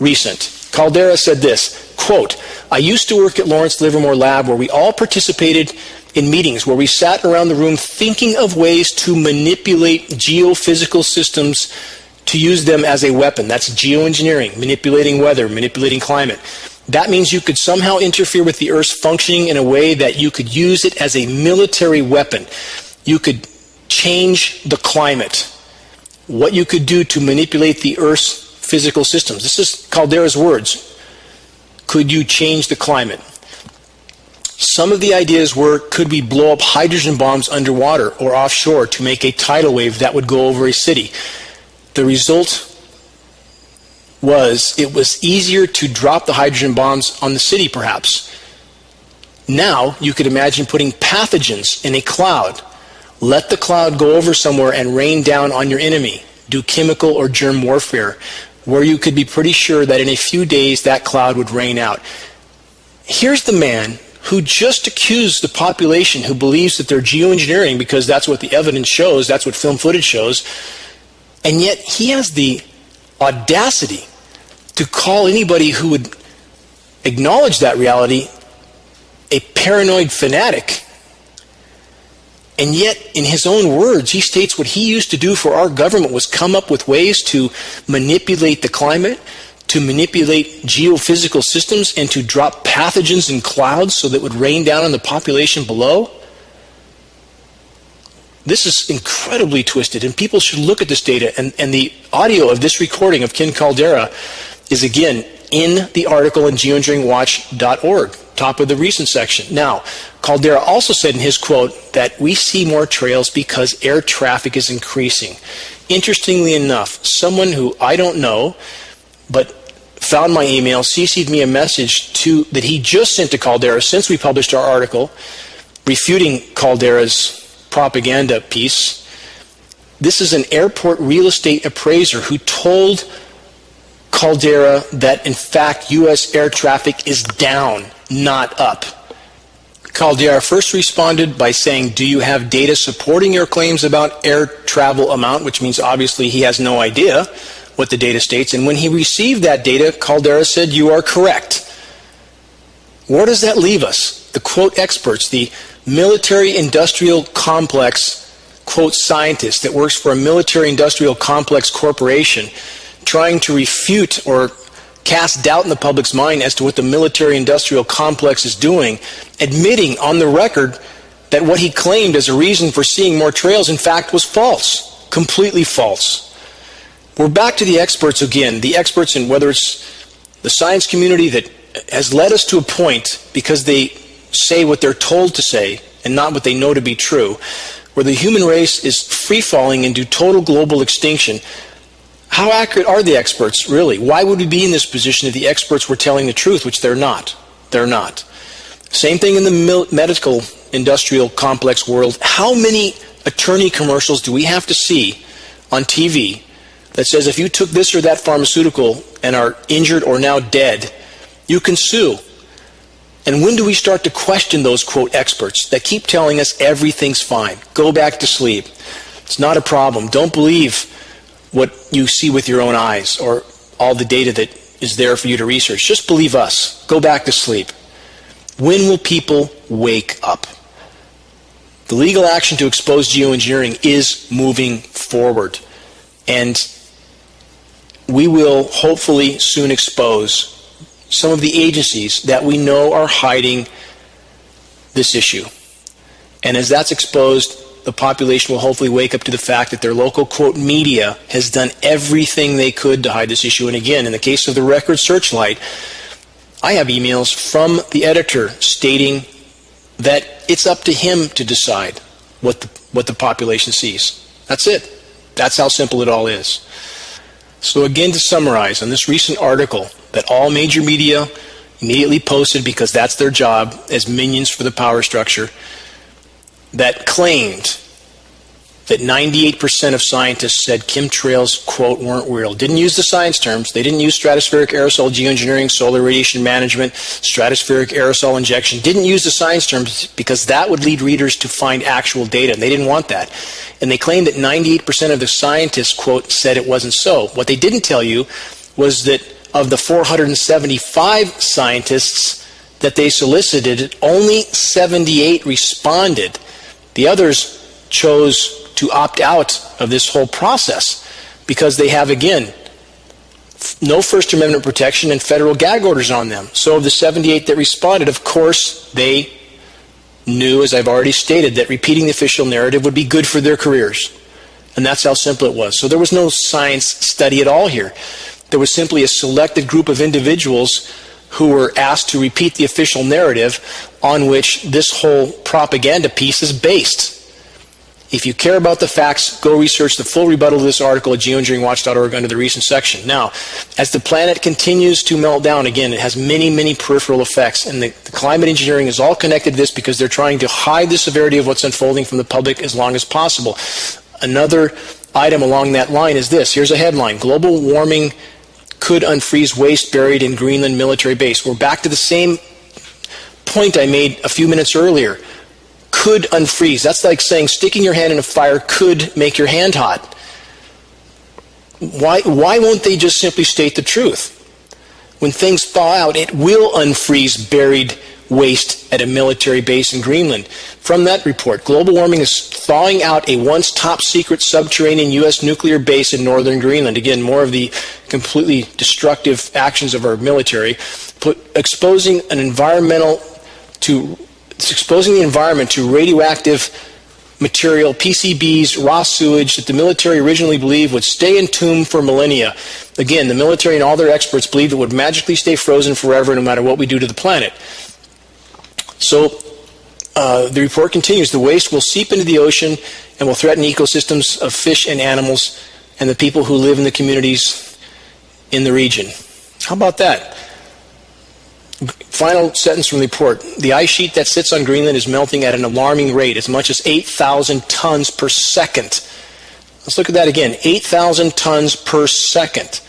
Recent. Caldera said this, quote, I used to work at Lawrence Livermore Lab where we all participated in meetings where we sat around the room thinking of ways to manipulate geophysical systems to use them as a weapon. That's geoengineering, manipulating weather, manipulating climate. That means you could somehow interfere with the Earth's functioning in a way that you could use it as a military weapon. You could change the climate. What you could do to manipulate the Earth's physical systems. This is Caldera's words. Could you change the climate? Some of the ideas were, could we blow up hydrogen bombs underwater or offshore to make a tidal wave that would go over a city? The result was it was easier to drop the hydrogen bombs on the city, perhaps. Now, you could imagine putting pathogens in a cloud. Let the cloud go over somewhere and rain down on your enemy. Do chemical or germ warfare, where you could be pretty sure that in a few days that cloud would rain out. Here's the man who just accused the population who believes that they're geoengineering because that's what the evidence shows, that's what film footage shows, and yet he has the audacity to call anybody who would acknowledge that reality a paranoid fanatic. And yet, in his own words, he states what he used to do for our government was come up with ways to manipulate the climate, to manipulate geophysical systems, and to drop pathogens in clouds so that it would rain down on the population below. This is incredibly twisted, and people should look at this data. And the audio of this recording of Ken Caldera is, again, in the article in geoengineeringwatch.org, top of the recent section. Now, Caldera also said in his quote that we see more trails because air traffic is increasing. Interestingly enough, someone who I don't know, but found my email, CC'd me a message that he just sent to Caldera since we published our article, refuting Caldera's propaganda piece. This is an airport real estate appraiser who told Caldera that, in fact, U.S. air traffic is down, not up. Caldera first responded by saying, do you have data supporting your claims about air travel amount, which means obviously he has no idea what the data states. And when he received that data, Caldera said, you are correct. Where does that leave us? The quote experts, the military-industrial complex, quote scientist that works for a military-industrial complex corporation, trying to refute or cast doubt in the public's mind as to what the military-industrial complex is doing, admitting on the record that what he claimed as a reason for seeing more trails, in fact, was false, completely false. We're back to the experts again, the experts in whether it's the science community that has led us to a point because they say what they're told to say and not what they know to be true, where the human race is free-falling into total global extinction. How accurate are the experts, really? Why would we be in this position if the experts were telling the truth, which they're not? They're not. Same thing in the medical industrial complex world. How many attorney commercials do we have to see on TV that says if you took this or that pharmaceutical and are injured or now dead, you can sue? And when do we start to question those, quote, experts that keep telling us everything's fine? Go back to sleep. It's not a problem. Don't believe what you see with your own eyes or all the data that is there for you to research. Just believe us. Go back to sleep. When will people wake up? The legal action to expose geoengineering is moving forward. And we will hopefully soon expose some of the agencies that we know are hiding this issue. And as that's exposed, the population will hopefully wake up to the fact that their local, quote, media has done everything they could to hide this issue. And again, in the case of the Record Searchlight, I have emails from the editor stating that it's up to him to decide what the population sees. That's it. That's how simple it all is. So again, to summarize, on this recent article that all major media immediately posted because that's their job as minions for the power structure, that claimed that 98% of scientists said chemtrails, quote, weren't real. Didn't use the science terms. They didn't use stratospheric aerosol geoengineering, solar radiation management, stratospheric aerosol injection. Didn't use the science terms because that would lead readers to find actual data, and they didn't want that. And they claimed that 98% of the scientists, quote, said it wasn't so. What they didn't tell you was that of the 475 scientists that they solicited, only 78 responded. The others chose to opt out of this whole process because they have, again, no First Amendment protection and federal gag orders on them. So of the 78 that responded, of course, they knew, as I've already stated, that repeating the official narrative would be good for their careers. And that's how simple it was. So there was no science study at all here. There was simply a selected group of individuals who were asked to repeat the official narrative on which this whole propaganda piece is based. If you care about the facts, go research the full rebuttal of this article at geoengineeringwatch.org under the recent section. Now, as the planet continues to melt down, again, it has many, many peripheral effects, and the climate engineering is all connected to this because they're trying to hide the severity of what's unfolding from the public as long as possible. Another item along that line is this. Here's a headline: Global warming could unfreeze waste buried in Greenland military base. We're back to the same point I made a few minutes earlier. Could unfreeze. That's like saying sticking your hand in a fire could make your hand hot. Why won't they just simply state the truth? when things thaw out, it will unfreeze buried waste at a military base in Greenland. From that report, global warming is thawing out a once top-secret subterranean U.S. nuclear base in northern Greenland. Again, more of the completely destructive actions of our military, exposing the environment to radioactive material, PCBs, raw sewage that the military originally believed would stay entombed for millennia. Again, the military and all their experts believed it would magically stay frozen forever no matter what we do to the planet. So the report continues, the waste will seep into the ocean and will threaten ecosystems of fish and animals and the people who live in the communities in the region. How about that? Final sentence from the report. The ice sheet that sits on Greenland is melting at an alarming rate, as much as 8,000 tons per second. Let's look at that again. 8,000 tons per second.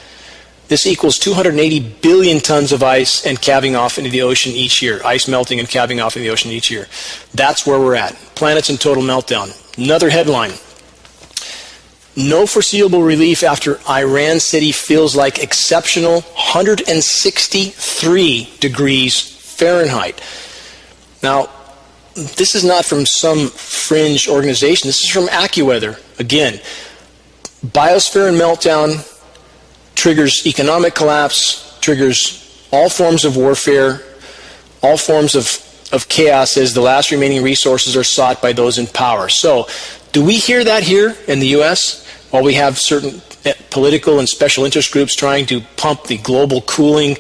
This equals 280 billion tons of ice and calving off into the ocean each year. Ice melting and calving off into the ocean each year. That's where we're at. Planet's in total meltdown. Another headline. No foreseeable relief after Iran city feels like exceptional 163 degrees Fahrenheit. Now, this is not from some fringe organization. This is from AccuWeather. Again, biosphere and meltdown triggers economic collapse, triggers all forms of warfare, all forms of chaos as the last remaining resources are sought by those in power. So, do we hear that here in the U.S.? While we have certain political and special interest groups trying to pump the global cooling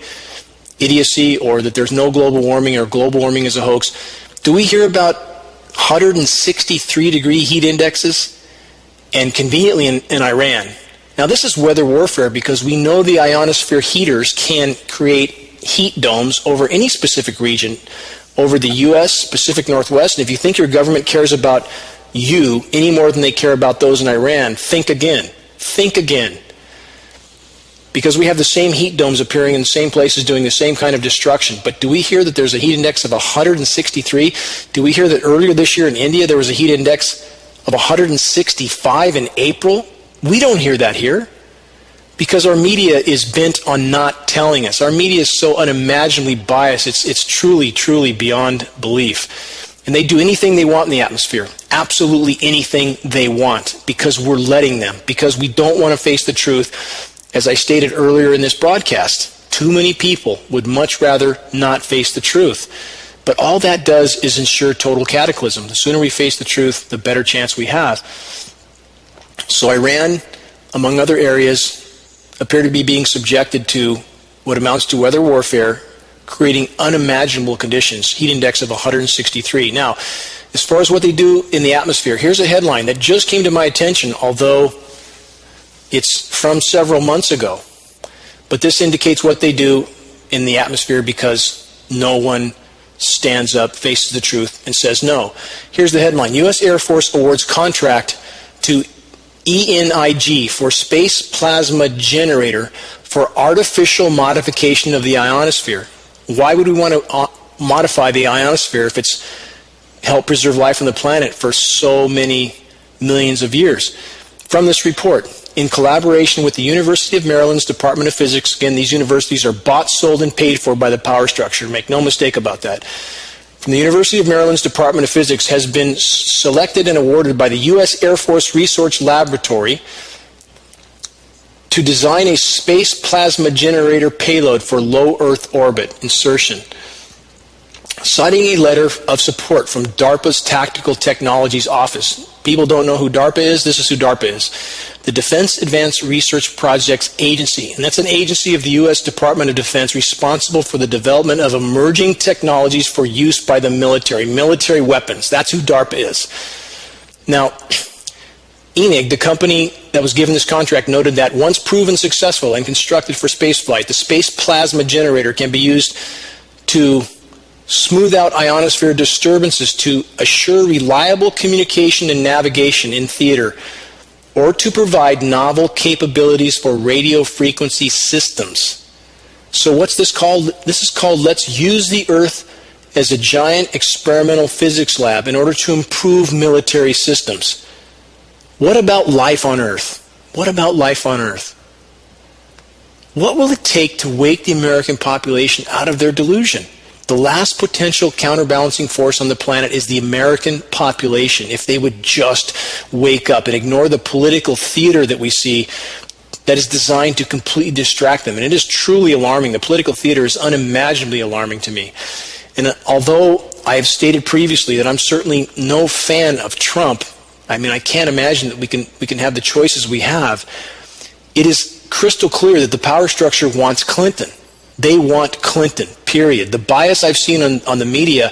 idiocy, or that there's no global warming or global warming is a hoax, do we hear about 163 degree heat indexes? And conveniently in Iran. Now this is weather warfare because we know the ionosphere heaters can create heat domes over any specific region, over the U.S., Pacific Northwest. And if you think your government cares about you any more than they care about those in Iran, think again. Think again. Because we have the same heat domes appearing in the same places doing the same kind of destruction. But do we hear that there's a heat index of 163? Do we hear that earlier this year in India there was a heat index of 165 in April? We don't hear that here because our media is bent on not telling us. Our media is so unimaginably biased. It's truly, truly beyond belief. And they do anything they want in the atmosphere. Absolutely anything they want because we're letting them. Because we don't want to face the truth. As I stated earlier in this broadcast, too many people would much rather not face the truth. But all that does is ensure total cataclysm. The sooner we face the truth, the better chance we have. So Iran, among other areas, appear to be being subjected to what amounts to weather warfare, creating unimaginable conditions, heat index of 163. Now, as far as what they do in the atmosphere, here's a headline that just came to my attention, although it's from several months ago. But this indicates what they do in the atmosphere because no one stands up, faces the truth, and says no. Here's the headline. U.S. Air Force awards contract to ENIG for space plasma generator for artificial modification of the ionosphere. Why would we want to modify the ionosphere if it's helped preserve life on the planet for so many millions of years? From this report, in collaboration with the University of Maryland's Department of Physics, again, these universities are bought, sold, and paid for by the power structure. Make no mistake about that. From the University of Maryland's Department of Physics has been selected and awarded by the U.S. Air Force Research Laboratory to design a space plasma generator payload for low Earth orbit insertion. Citing a letter of support from DARPA's Tactical Technologies Office. People don't know who DARPA is. This is who DARPA is. The Defense Advanced Research Projects Agency. And that's an agency of the U.S. Department of Defense responsible for the development of emerging technologies for use by the military weapons. That's who DARPA is. Now, ENIG, the company that was given this contract, noted that once proven successful and constructed for spaceflight, the space plasma generator can be used to smooth out ionosphere disturbances to assure reliable communication and navigation in theater, or to provide novel capabilities for radio frequency systems. So what's this called? This is called Let's Use the Earth as a Giant Experimental Physics Lab in order to improve military systems. What about life on Earth? What about life on Earth? What will it take to wake the American population out of their delusion? The last potential counterbalancing force on the planet is the American population. If they would just wake up and ignore the political theater that we see that is designed to completely distract them. And it is truly alarming. The political theater is unimaginably alarming to me. And although I have stated previously that I'm certainly no fan of Trump, I mean, I can't imagine that we can have the choices we have. It is crystal clear that the power structure wants Clinton. They want Clinton, period. The bias I've seen on the media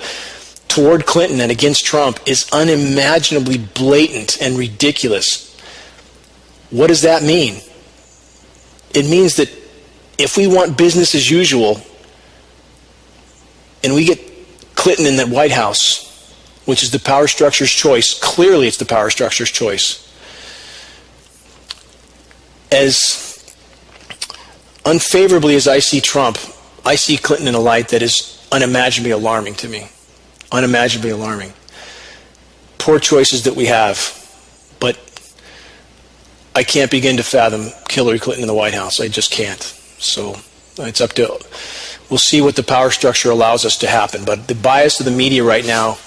toward Clinton and against Trump is unimaginably blatant and ridiculous. What does that mean? It means that if we want business as usual and we get Clinton in the White House, which is the power structure's choice, clearly it's the power structure's choice, as unfavorably as I see Trump, I see Clinton in a light that is unimaginably alarming to me. Unimaginably alarming. Poor choices that we have, but I can't begin to fathom Hillary Clinton in the White House. I just can't. So it's up to, we'll see what the power structure allows us to happen. But the bias of the media right now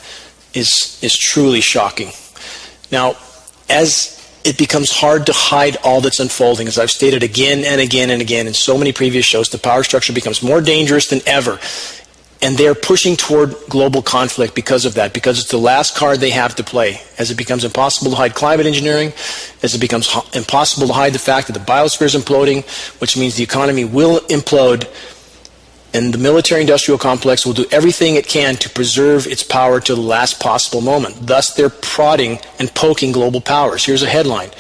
is truly shocking. Now, as it becomes hard to hide all that's unfolding, as I've stated again and again and again in so many previous shows, the power structure becomes more dangerous than ever. And they're pushing toward global conflict because of that, because it's the last card they have to play. As it becomes impossible to hide climate engineering, as it becomes impossible to hide the fact that the biosphere is imploding, which means the economy will implode, and the military-industrial complex will do everything it can to preserve its power to the last possible moment. Thus, they're prodding and poking global powers. Here's a headline.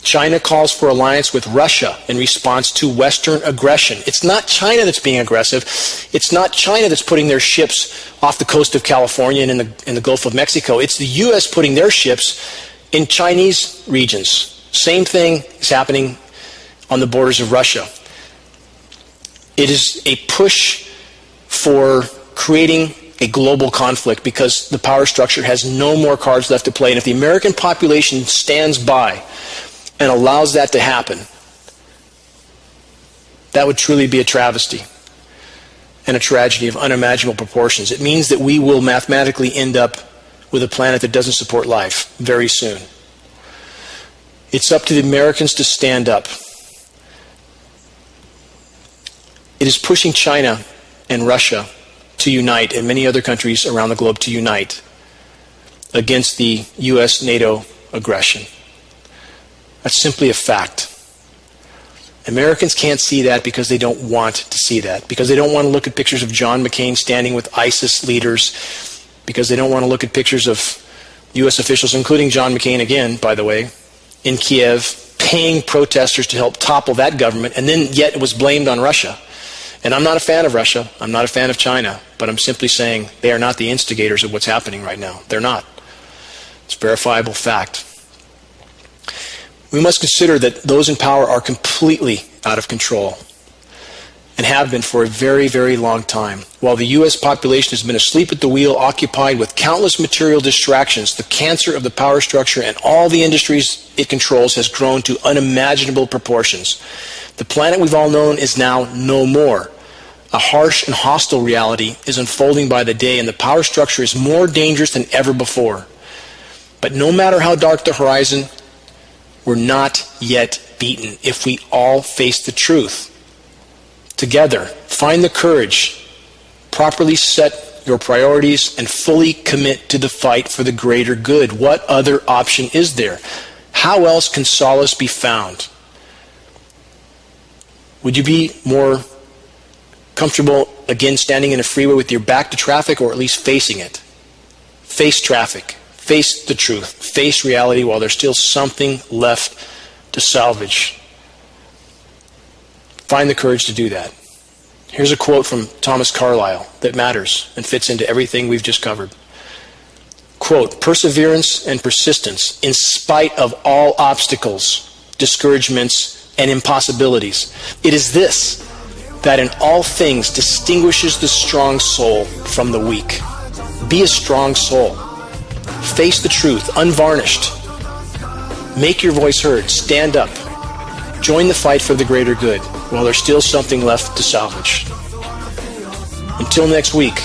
China calls for alliance with Russia in response to Western aggression. It's not China that's being aggressive. It's not China that's putting their ships off the coast of California and in the Gulf of Mexico. It's the U.S. putting their ships in Chinese regions. Same thing is happening on the borders of Russia. It is a push for creating a global conflict because the power structure has no more cards left to play. And if the American population stands by and allows that to happen, that would truly be a travesty and a tragedy of unimaginable proportions. It means that we will mathematically end up with a planet that doesn't support life very soon. It's up to the Americans to stand up. It is pushing China and Russia to unite, and many other countries around the globe to unite against the U.S.-NATO aggression. That's simply a fact. Americans can't see that because they don't want to see that, because they don't want to look at pictures of John McCain standing with ISIS leaders, because they don't want to look at pictures of U.S. officials, including John McCain again, by the way, in Kiev, paying protesters to help topple that government, and then yet it was blamed on Russia. And I'm not a fan of Russia. I'm not a fan of China. But I'm simply saying they are not the instigators of what's happening right now. They're not. It's a verifiable fact. We must consider that those in power are completely out of control and have been for a very, very long time. While the U.S. population has been asleep at the wheel, occupied with countless material distractions, the cancer of the power structure and all the industries it controls has grown to unimaginable proportions. The planet we've all known is now no more. A harsh and hostile reality is unfolding by the day, and the power structure is more dangerous than ever before. But no matter how dark the horizon, we're not yet beaten if we all face the truth. Together, find the courage, properly set your priorities, and fully commit to the fight for the greater good. What other option is there? How else can solace be found? Would you be more comfortable, again, standing in a freeway with your back to traffic, or at least facing it? Face traffic. Face the truth. Face reality while there's still something left to salvage. Find the courage to do that. Here's a quote from Thomas Carlyle that matters and fits into everything we've just covered. Quote, "Perseverance and persistence, in spite of all obstacles, discouragements, and impossibilities. It is this that in all things distinguishes the strong soul from the weak." Be a strong soul. Face the truth, unvarnished. Make your voice heard. Stand up. Join the fight for the greater good. while there's still something left to salvage. Until next week,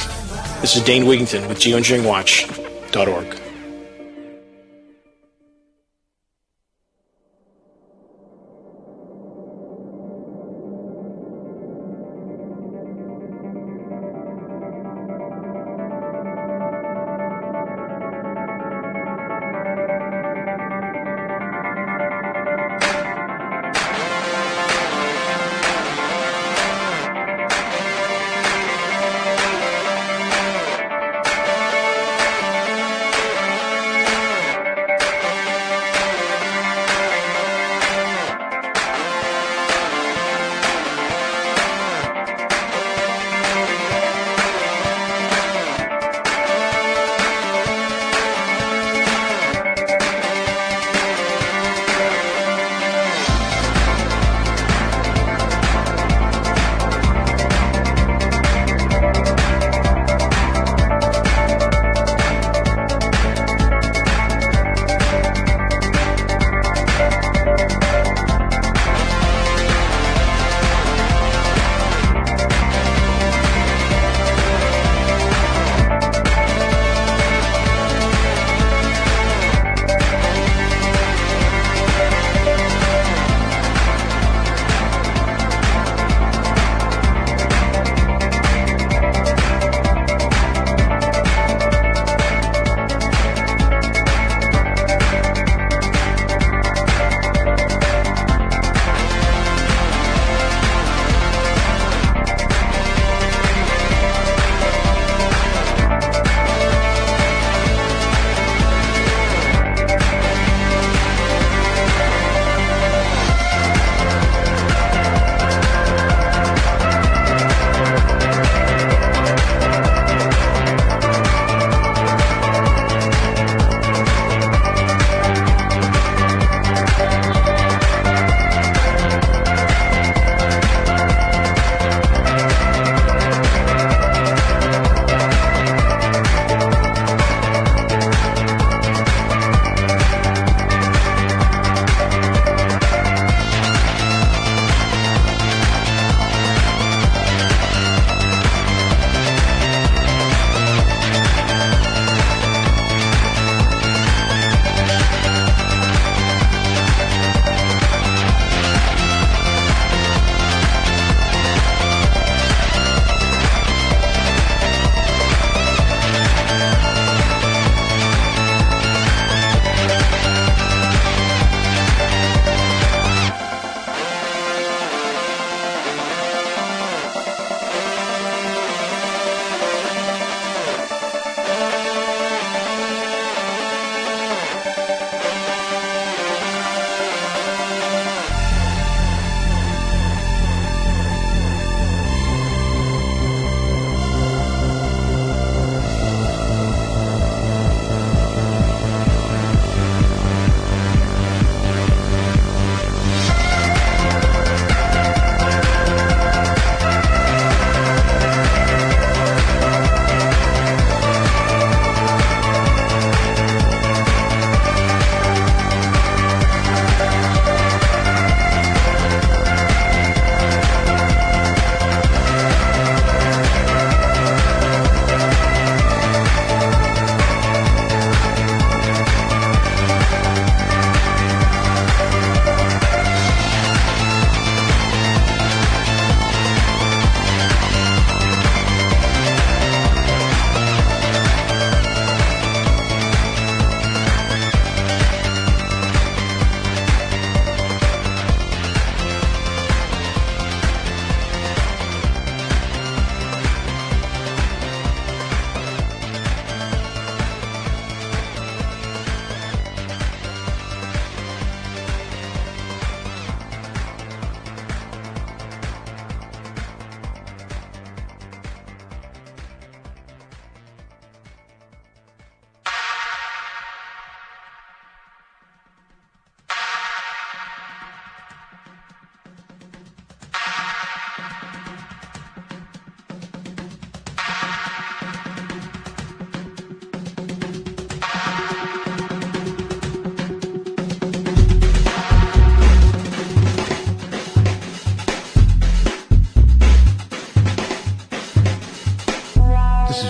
this is Dane Wigington with GeoEngineeringWatch.org.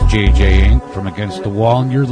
JJ Inc. from Against the Wall, and you're